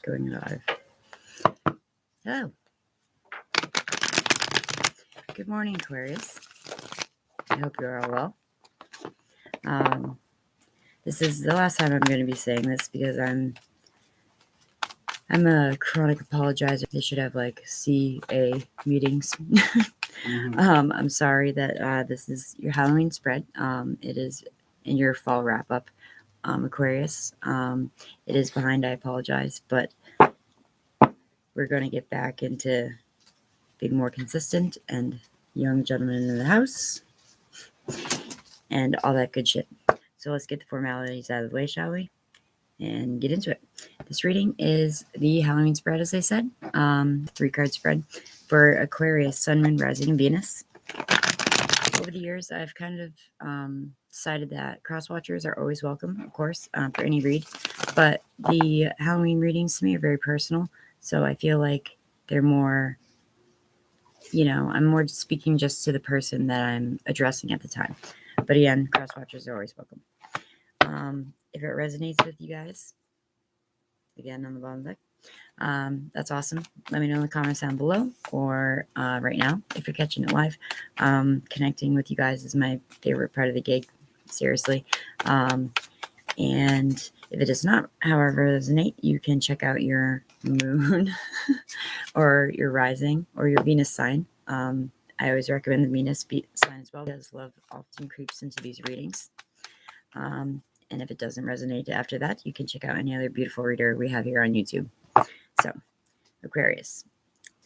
Going live. Oh. Good morning, Aquarius. I hope you're all well. This is the last time I'm going to be saying this because I'm a chronic apologizer. They should have like CA meetings. I'm sorry that this is your Halloween spread. It is in your fall wrap up, Aquarius. It is behind. I apologize, but we're going to get back into being more consistent and young gentlemen in the house and all that good shit. So let's get the formalities out of the way, shall we? And get into it. This reading is the Halloween spread, as I said. 3-card spread for Aquarius, Sun, Moon, Rising, and Venus. Over the years, I've kind of decided that cross-watchers are always welcome, of course, for any read. But the Halloween readings to me are very personal. So I feel like they're more, I'm more speaking just to the person that I'm addressing at the time. But again, cross-watchers are always welcome. If it resonates with you guys, again, on the bottom deck, that's awesome. Let me know in the comments down below or right now if you're catching it live. Connecting with you guys is my favorite part of the gig, seriously. And if it does not, however, resonate, you can check out your moon or your rising or your Venus sign. I always recommend the Venus sign as well, because love often creeps into these readings. And if it doesn't resonate after that, you can check out any other beautiful reader we have here on YouTube. So, Aquarius,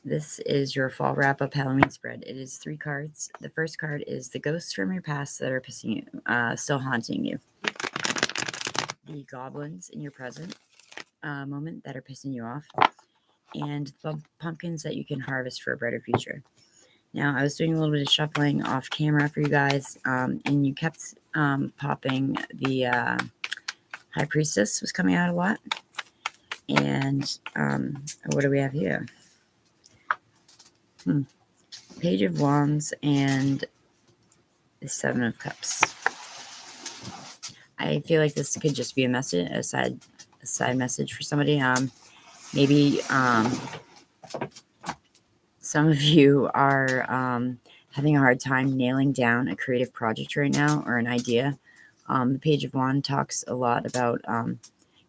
this is your fall wrap-up Halloween spread. It is 3 cards. The first card is the ghosts from your past that are pissing you, still haunting you. The goblins in your present moment that are pissing you off. And the pumpkins that you can harvest for a brighter future. Now, I was doing a little bit of shuffling off camera for you guys, and you kept popping the High Priestess was coming out a lot. And what do we have here? Page of Wands and the 7 of Cups. I feel like this could just be a message, a side message for somebody. Maybe some of you are having a hard time nailing down a creative project right now or an idea. The Page of Wands talks a lot about,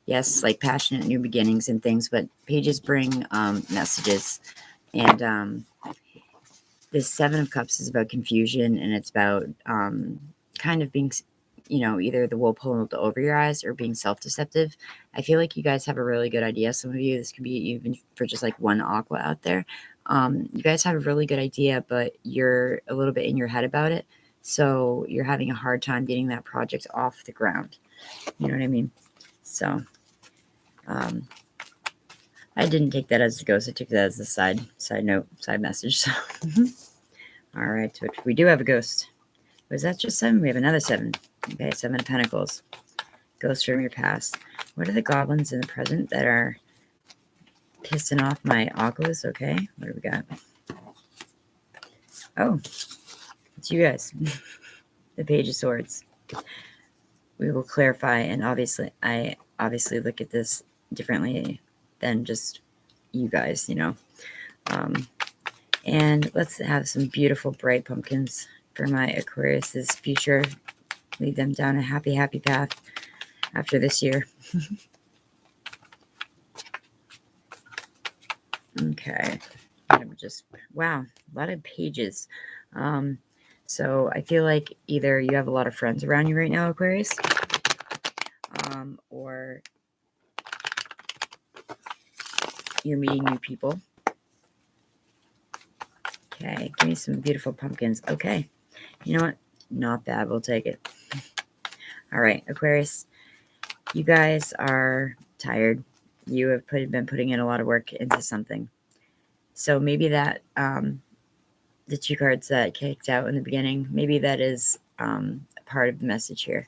yes, like passionate new beginnings and things, but pages bring messages. And this 7 of Cups is about confusion, and it's about kind of being, either the wool pulled over your eyes or being self-deceptive. I feel like you guys have a really good idea. Some of you, this could be even for just like one aqua out there. You guys have a really good idea, but you're a little bit in your head about it. So you're having a hard time getting that project off the ground. You know what I mean? So I didn't take that as a ghost. I took that as a side note, side message. So all right, so we do have a ghost. Was that just 7? We have another 7. Okay, 7 of Pentacles. Ghosts from your past. What are the goblins in the present that are pissing off my aquas? Okay, what do we got? Oh, it's you guys. The Page of Swords. We will clarify, and I obviously look at this differently than just you guys, and let's have some beautiful bright pumpkins for my Aquarius's future. Lead them down a happy path after this year. Okay. Wow, a lot of pages. So I feel like either you have a lot of friends around you right now, Aquarius, or you're meeting new people. Okay, give me some beautiful pumpkins. Okay, you know what? Not bad. We'll take it. All right, Aquarius, you guys are tired. You have been putting in a lot of work into something. So maybe that the 2 cards that kicked out in the beginning, maybe that is a part of the message here.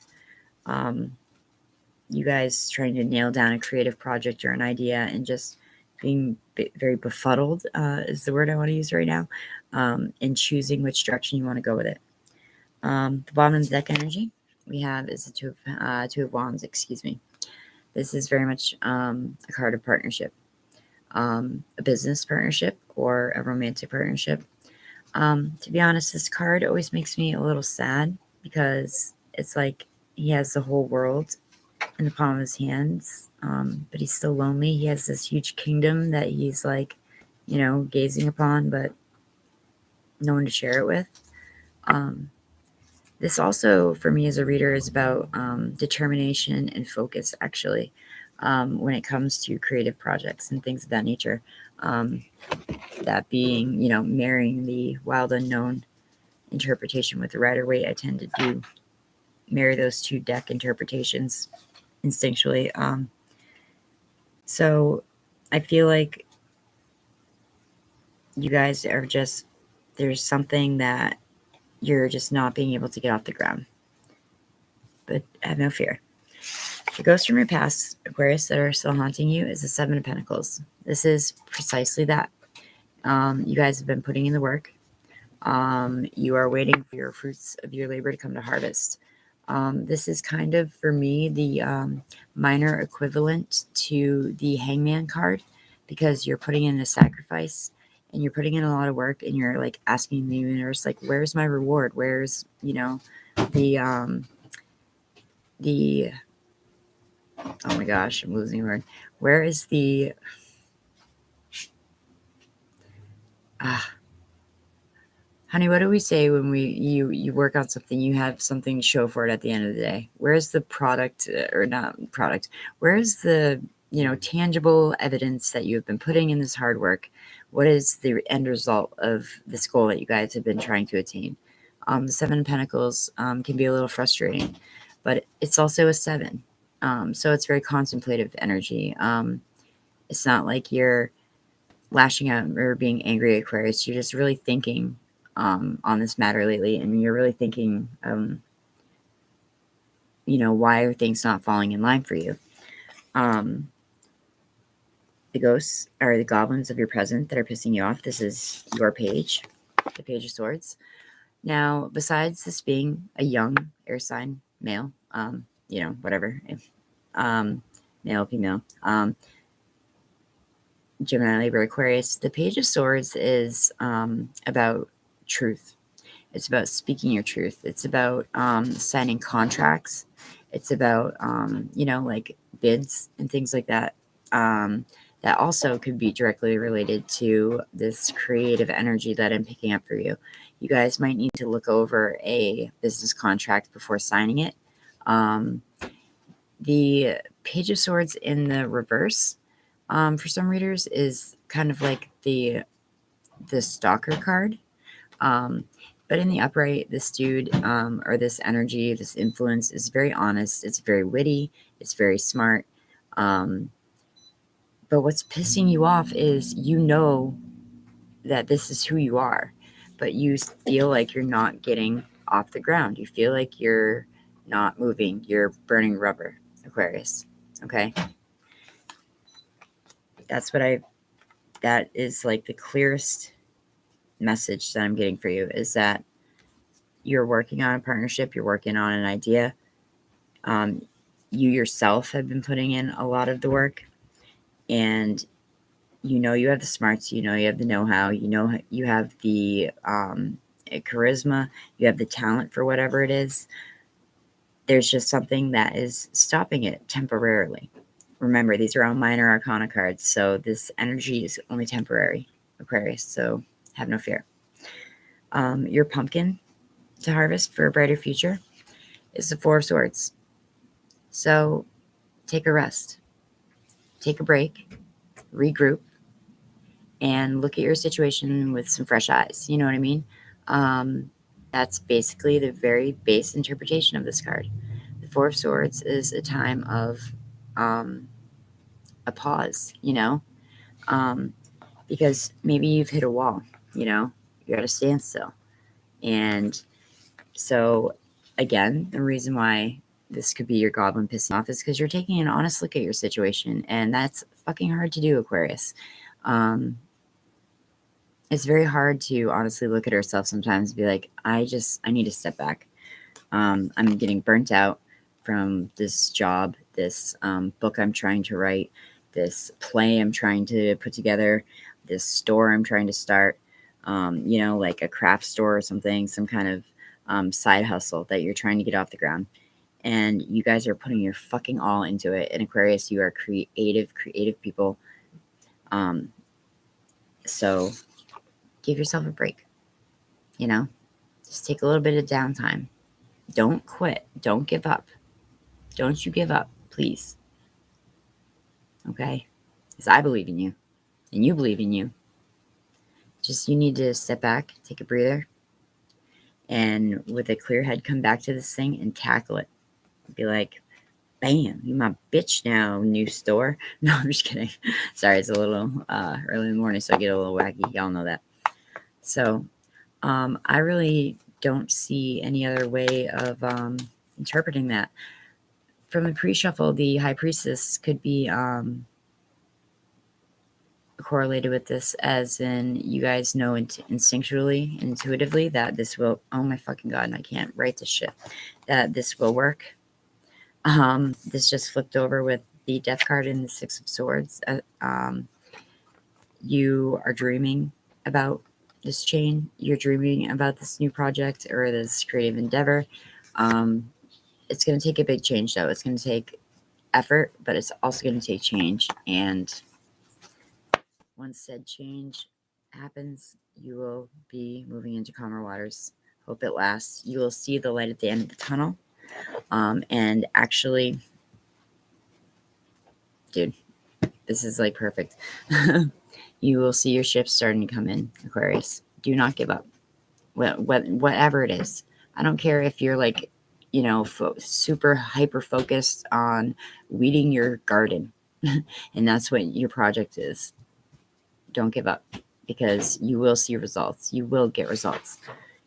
You guys trying to nail down a creative project or an idea and just being very befuddled is the word I want to use right now, and choosing which direction you want to go with it. The bottom of the deck energy we have is the 2 of Wands, excuse me. This is very much a card of partnership. a business partnership or a romantic partnership. To be honest, this card always makes me a little sad because it's like he has the whole world in the palm of his hands, but he's still lonely. He has this huge kingdom that he's like, gazing upon, but no one to share it with. This also, for me as a reader, is about determination and focus, actually, when it comes to creative projects and things of that nature. That being, marrying the wild unknown interpretation with the Rider-Waite, I tend to marry those two deck interpretations instinctually. So I feel like you guys are just, there's something that you're just not being able to get off the ground. But have no fear. The ghosts from your past, Aquarius, that are still haunting you is the Seven of Pentacles. This is precisely that. You guys have been putting in the work. You are waiting for your fruits of your labor to come to harvest. This is kind of, for me, the minor equivalent to the Hangman card, because you're putting in a sacrifice and you're putting in a lot of work, and you're like asking the universe, like, where's my reward? Where's, the oh my gosh, I'm losing a word. Where is the honey, what do we say when you work on something, you have something to show for it at the end of the day? Where's the product, or not product? Where's the, tangible evidence that you've been putting in this hard work? What is the end result of this goal that you guys have been trying to attain? The Seven of Pentacles can be a little frustrating, but it's also a 7. So it's very contemplative energy. It's not like you're lashing out or being angry, Aquarius. You're just really thinking on this matter lately, and you're really thinking, why are things not falling in line for you? The ghosts are the goblins of your present that are pissing you off. This is your page, the Page of Swords. Now, besides this being a young air sign male, whatever, male, female, Gemini, Libra, Aquarius, the Page of Swords is about truth. It's about speaking your truth. It's about signing contracts. It's about, like bids and things like that. That also could be directly related to this creative energy that I'm picking up for you. You guys might need to look over a business contract before signing it. The Page of Swords in the reverse, for some readers, is kind of like the stalker card. But in the upright, this dude, or this energy, this influence is very honest. It's very witty. It's very smart. But what's pissing you off is that this is who you are, but you feel like you're not getting off the ground. You feel like you're not moving. You're burning rubber, Aquarius. Okay? That is like the clearest message that I'm getting for you, is that you're working on a partnership, you're working on an idea. You yourself have been putting in a lot of the work, and you have the smarts, you have the know-how, you have the charisma, you have the talent for whatever it is. There's just something that is stopping it temporarily. Remember, these are all minor arcana cards, so this energy is only temporary, Aquarius, so have no fear. Your pumpkin to harvest for a brighter future is the Four of Swords. So take a rest, take a break, regroup, and look at your situation with some fresh eyes. You know what I mean? That's basically the very base interpretation of this card. The Four of Swords is a time of a pause, because maybe you've hit a wall, you're at a standstill. And so, again, the reason why this could be your goblin pissing off is because you're taking an honest look at your situation, and that's fucking hard to do, Aquarius. It's very hard to honestly look at ourselves sometimes and be like, I need to step back. I'm getting burnt out from this job, this book I'm trying to write, this play I'm trying to put together, this store I'm trying to start, like a craft store or something, some kind of side hustle that you're trying to get off the ground. And you guys are putting your fucking all into it. And Aquarius, you are creative people. So give yourself a break, just take a little bit of downtime. Don't quit. Don't give up. Don't you give up, please. Okay? Because I believe in you and you believe in you. Just you need to step back, take a breather, and with a clear head, come back to this thing and tackle it. Be like, bam, you my bitch now, new store. No, I'm just kidding. Sorry, it's a little early in the morning, so I get a little wacky. Y'all know that. So I really don't see any other way of interpreting that. From the pre-shuffle, the High Priestess could be correlated with this, as in you guys know instinctually, intuitively that this will, oh my fucking god, and I can't write this shit, that this will work. This just flipped over with the Death card and the Six of Swords. You are dreaming about this chain. You're dreaming about this new project or this creative endeavor. It's going to take a big change, though. It's going to take effort, but it's also going to take change. And once said change happens, you will be moving into calmer waters. Hope it lasts. You will see the light at the end of the tunnel. And actually, dude, this is like perfect. You will see your ships starting to come in, Aquarius. Do not give up. Whatever it is. I don't care if you're like, super hyper focused on weeding your garden and that's what your project is. Don't give up, because you will see results. You will get results.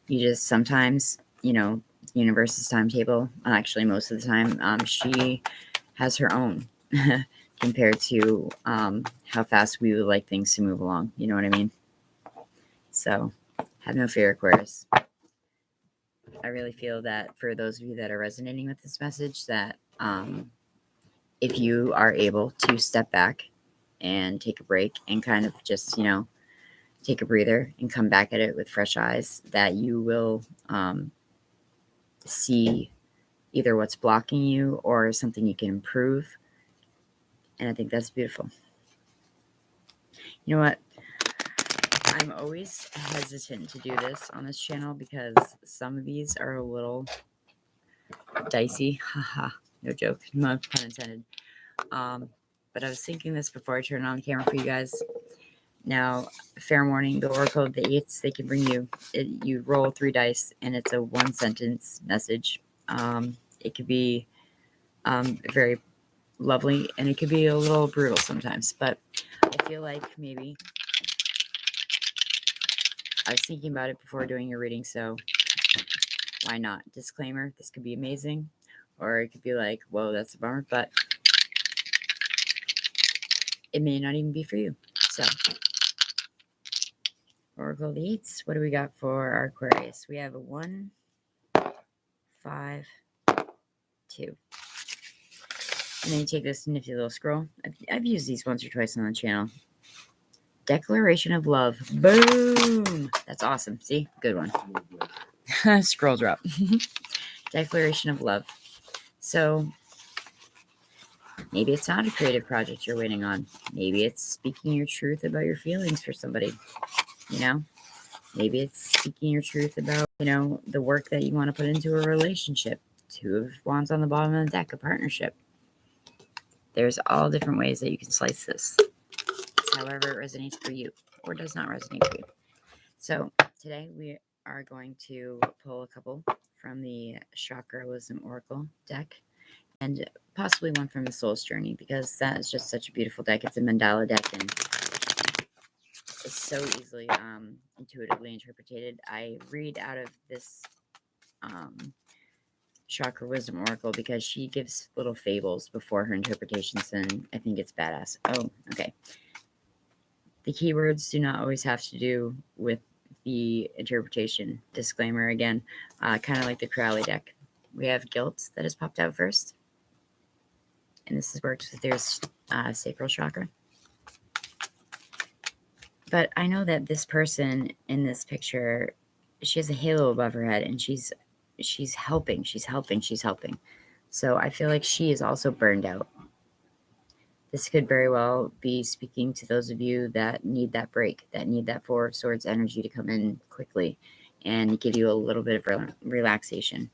You just sometimes, the universe's timetable, actually most of the time, she has her own compared to how fast we would like things to move along. You know what I mean? So have no fear, Aquarius. I really feel that for those of you that are resonating with this message, that if you are able to step back and take a break and kind of just, take a breather and come back at it with fresh eyes, that you will see either what's blocking you or something you can improve. And I think that's beautiful. You know what? I'm always hesitant to do this on this channel because some of these are a little dicey. Haha, no joke, no pun intended. But I was thinking this before I turned on the camera for you guys. Now, fair warning, the Oracle of the Eights, they can bring you, you roll 3 dice, and it's a 1-sentence message. It could be very lovely, and it could be a little brutal sometimes, but I feel like maybe I was thinking about it before doing your reading, so why not? Disclaimer, this could be amazing, or it could be like, whoa, that's a bummer, but it may not even be for you. So, Oracle of the Eights, what do we got for our Aquarius? We have a 1, 5, 2. And then you take this nifty little scroll. I've used these once or twice on the channel. Declaration of Love. Boom! That's awesome. See? Good one. Scroll drop. Declaration of Love. So, maybe it's not a creative project you're waiting on. Maybe it's speaking your truth about your feelings for somebody. Maybe it's speaking your truth about, the work that you want to put into a relationship. 2 of Wands on the bottom of the deck, a partnership. There's all different ways that you can slice this. It's however it resonates for you or does not resonate for you. So today we are going to pull a couple from the Chakra Wisdom Oracle deck and possibly one from the Soul's Journey, because that is just such a beautiful deck. It's a mandala deck and it's so easily intuitively interpreted. I read out of this Chakra Wisdom Oracle because she gives little fables before her interpretations, and I think it's badass. Oh, okay. The keywords do not always have to do with the interpretation. Disclaimer again, kind of like the Crowley deck. We have guilt that has popped out first. And this is worked with sacral chakra. But I know that this person in this picture, she has a halo above her head, and she's helping. So I feel like she is also burned out. This could very well be speaking to those of you that need that break, that need that Four of Swords energy to come in quickly and give you a little bit of relaxation.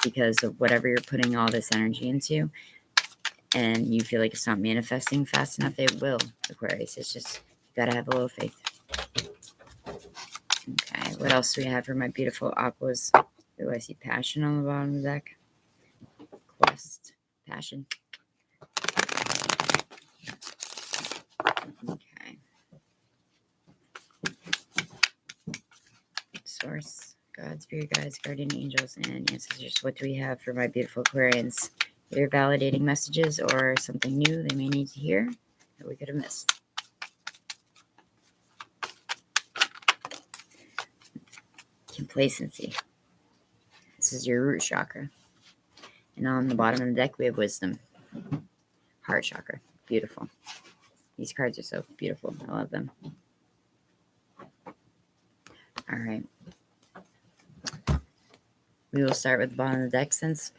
Because of whatever you're putting all this energy into, and you feel like it's not manifesting fast enough, it will, Aquarius. It's just, you gotta have a little faith. Okay, what else do we have for my beautiful aquas? Oh, I see passion on the bottom of the deck. Quest, passion. Okay. Source, God, spirit guides, guardian angels, and ancestors. What do we have for my beautiful Aquarians? Either validating messages or something new they may need to hear that we could have missed. Complacency. This is your root chakra. And on the bottom of the deck, we have wisdom. Heart chakra. Beautiful. These cards are so beautiful. I love them. All right. We will start with the bottom of the deck since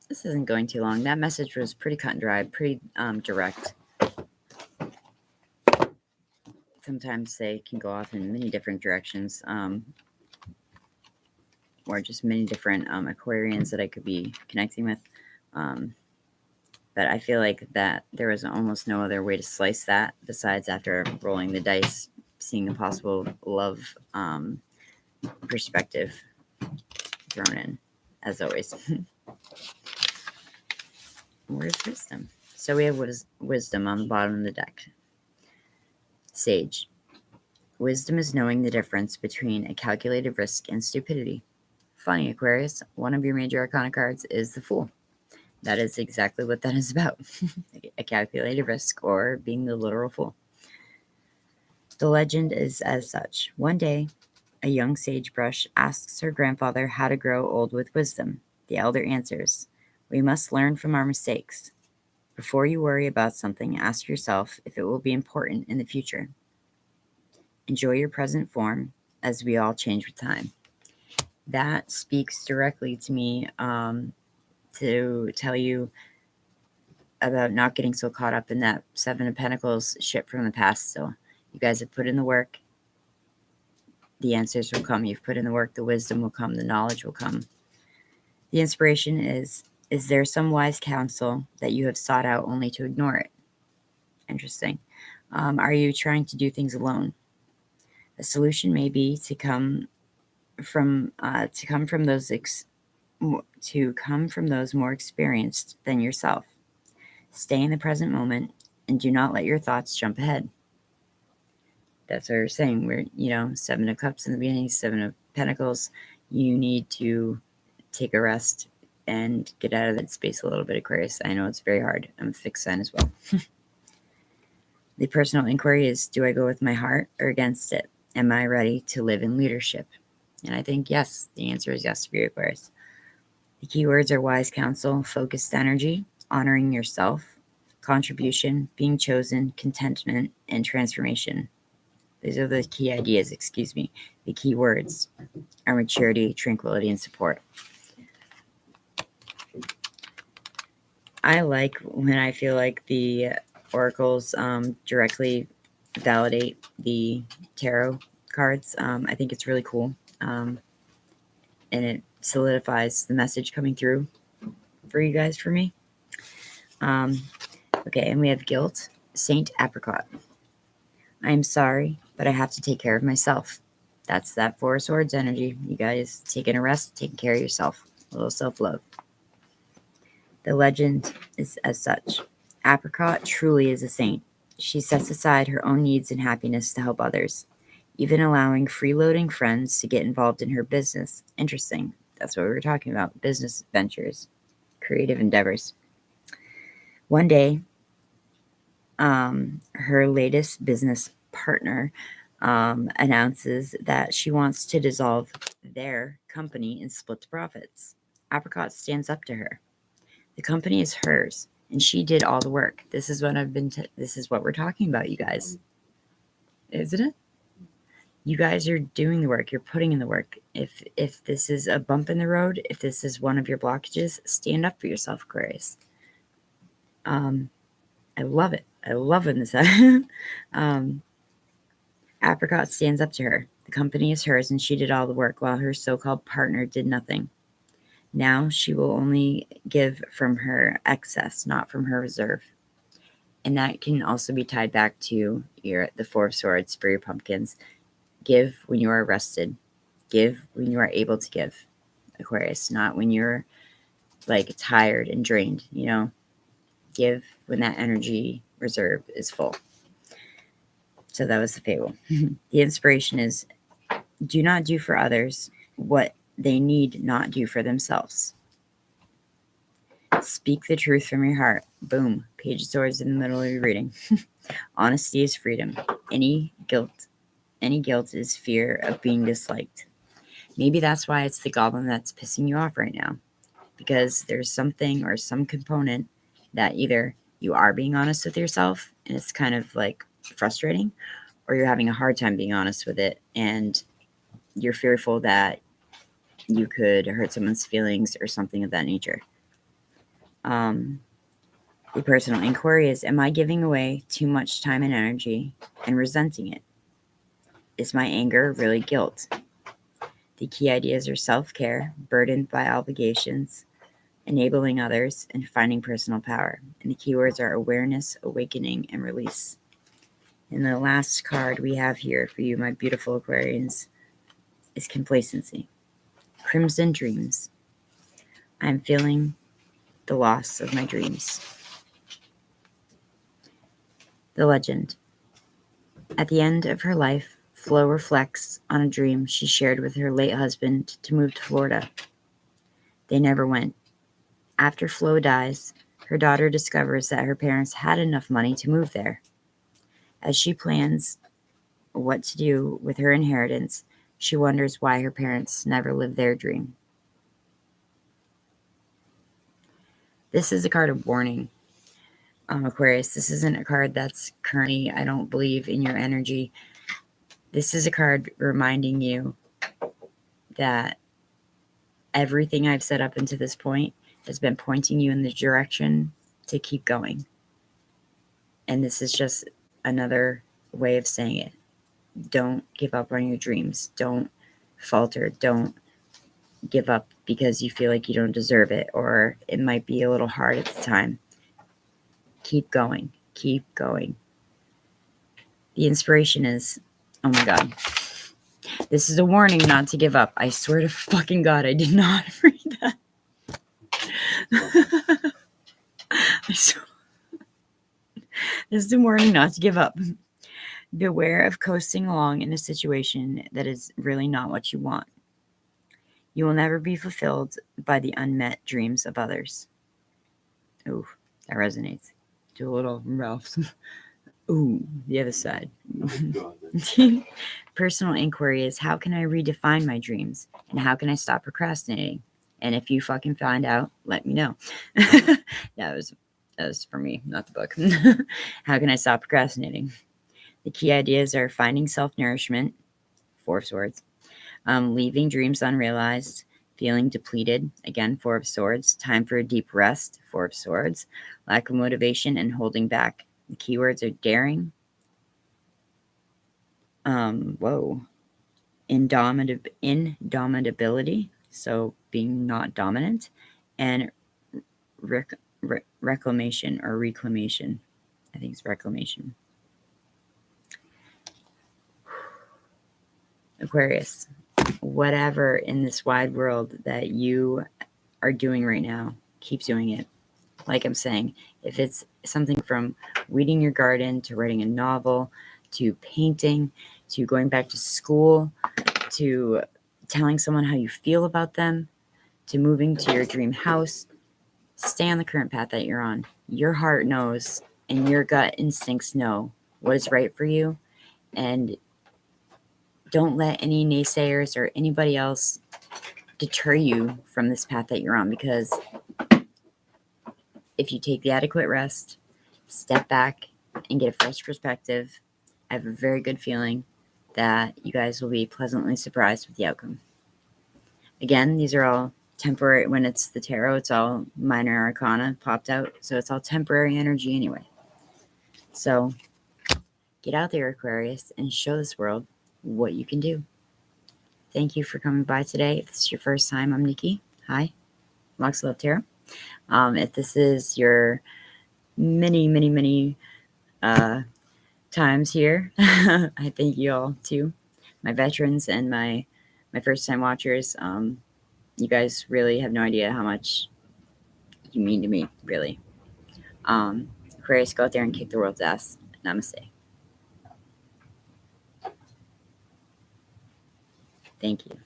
this isn't going too long. That message was pretty cut and dry, pretty direct. Sometimes they can go off in many different directions, or just many different Aquarians that I could be connecting with. But I feel like that there was almost no other way to slice that besides after rolling the dice, seeing a possible love perspective thrown in, as always. Where's wisdom? So we have wisdom on the bottom of the deck. Sage. Wisdom is knowing the difference between a calculated risk and stupidity. Funny, Aquarius, one of your major arcana cards is the Fool. That is exactly what that is about. A calculated risk, or being the literal fool. The legend is as such. One day, a young sagebrush asks her grandfather how to grow old with wisdom. The elder answers, "We must learn from our mistakes. Before you worry about something, ask yourself if it will be important in the future. Enjoy your present form, as we all change with time." That speaks directly to me, to tell you about not getting so caught up in that Seven of Pentacles shit from the past. So you guys have put in the work. The answers will come. You've put in the work. The wisdom will come. The knowledge will come. The inspiration is there some wise counsel that you have sought out only to ignore it? Interesting. Are you trying to do things alone? A solution may be to come from those more experienced than yourself. Stay in the present moment and do not let your thoughts jump ahead. That's what we're saying. We're, Seven of Cups in the beginning, Seven of Pentacles. You need to take a rest and get out of that space a little bit, Aquarius. I know it's very hard. I'm a fixed sign as well. The personal inquiry is, do I go with my heart or against it? Am I ready to live in leadership? And I think yes. The answer is yes for you, Aquarius. The keywords are wise counsel, focused energy, honoring yourself, contribution, being chosen, contentment, and transformation. These are the key ideas, The key words are maturity, tranquility, and support. I like when I feel like the oracles directly validate the tarot cards. I think it's really cool. And it solidifies the message coming through for you guys, for me. Okay, and we have guilt, Saint Apricot. I am sorry, but I have to take care of myself. That's that Four of Swords energy. You guys taking a rest, taking care of yourself. A little self-love. The legend is as such. Apricot truly is a saint. She sets aside her own needs and happiness to help others, even allowing freeloading friends to get involved in her business. Interesting. That's what we were talking about. Business ventures, creative endeavors. One day, her latest business partner announces that she wants to dissolve their company and split the profits. Apricot stands up to her. The company is hers. and she did all the work. This is what this is what we're talking about, you guys. Isn't it? You guys are doing the work. You're putting in the work. If this is a bump in the road, if this is one of your blockages, stand up for yourself, Aquarius. I love it. I love when this Apricot stands up to her. The company is hers, and she did all the work while her so-called partner did nothing. Now she will only give from her excess, not from her reserve. And that can also be tied back to the Four of Swords for your pumpkins. Give when you are rested. Give when you are able to give, Aquarius, not when you're like tired and drained, you know. Give when that energy reserve is full. So that was the fable. The inspiration is, do not do for others what they need not do for themselves. Speak the truth from your heart. Boom. Page of Swords in the middle of your reading. Honesty is freedom. Any guilt is fear of being disliked. Maybe that's why it's the goblin that's pissing you off right now. Because there's something or some component that either you are being honest with yourself and it's kind of like frustrating, or you're having a hard time being honest with it and you're fearful that you could hurt someone's feelings or something of that nature. The personal inquiry is, am I giving away too much time and energy and resenting it? Is my anger really guilt? The key ideas are self-care, burdened by obligations, enabling others, and finding personal power. And the keywords are awareness, awakening, and release. And the last card we have here for you, my beautiful Aquarians, is complacency. Crimson dreams. I'm feeling the loss of my dreams. The legend. At the end of her life, Flo reflects on a dream she shared with her late husband to move to Florida. They never went. After Flo dies, her daughter discovers that her parents had enough money to move there. As she plans what to do with her inheritance, she wonders why her parents never lived their dream. This is a card of warning. Aquarius, this isn't a card that's currently, I don't believe, in your energy. This is a card reminding you that everything I've said up until this point has been pointing you in the direction to keep going. And this is just another way of saying it. Don't give up on your dreams. Don't falter. Don't give up because you feel like you don't deserve it, or it might be a little hard at the time. Keep going. Keep going. The inspiration is, oh my God. This is a warning not to give up. I swear to fucking God, I did not read that. This is a warning not to give up. Beware of coasting along in a situation that is really not what you want. You will never be fulfilled by the unmet dreams of others. Ooh, that resonates. Do a little Ralph's. Ooh, the other side. Personal inquiry is, how can I redefine my dreams? And how can I stop procrastinating? And if you fucking find out, let me know. That was for me, not the book. How can I stop procrastinating? The key ideas are finding self-nourishment, Four of Swords, leaving dreams unrealized, feeling depleted, again, Four of Swords, time for a deep rest, Four of Swords, lack of motivation, and holding back. The keywords are daring, indomitability, so being not dominant, and reclamation or reclamation. I think it's reclamation. Aquarius, whatever in this wide world that you are doing right now, keep doing it. Like I'm saying, if it's something from weeding your garden to writing a novel to painting to going back to school to telling someone how you feel about them to moving to your dream house, stay on the current path that you're on. Your heart knows and your gut instincts know what is right for you, and don't let any naysayers or anybody else deter you from this path that you're on, because if you take the adequate rest, step back, and get a fresh perspective, I have a very good feeling that you guys will be pleasantly surprised with the outcome. Again, these are all temporary. When it's the tarot, it's all minor arcana popped out, so it's all temporary energy anyway. So get out there, Aquarius, and show this world what you can do. Thank you for coming by today. If this is your first time, I'm Niki. Hi, Locks of Love Tarot. If this is your many times here, I thank you all too. My veterans and my first time watchers. You guys really have no idea how much you mean to me, really. Aquarius, go out there and kick the world's ass. Namaste. Thank you.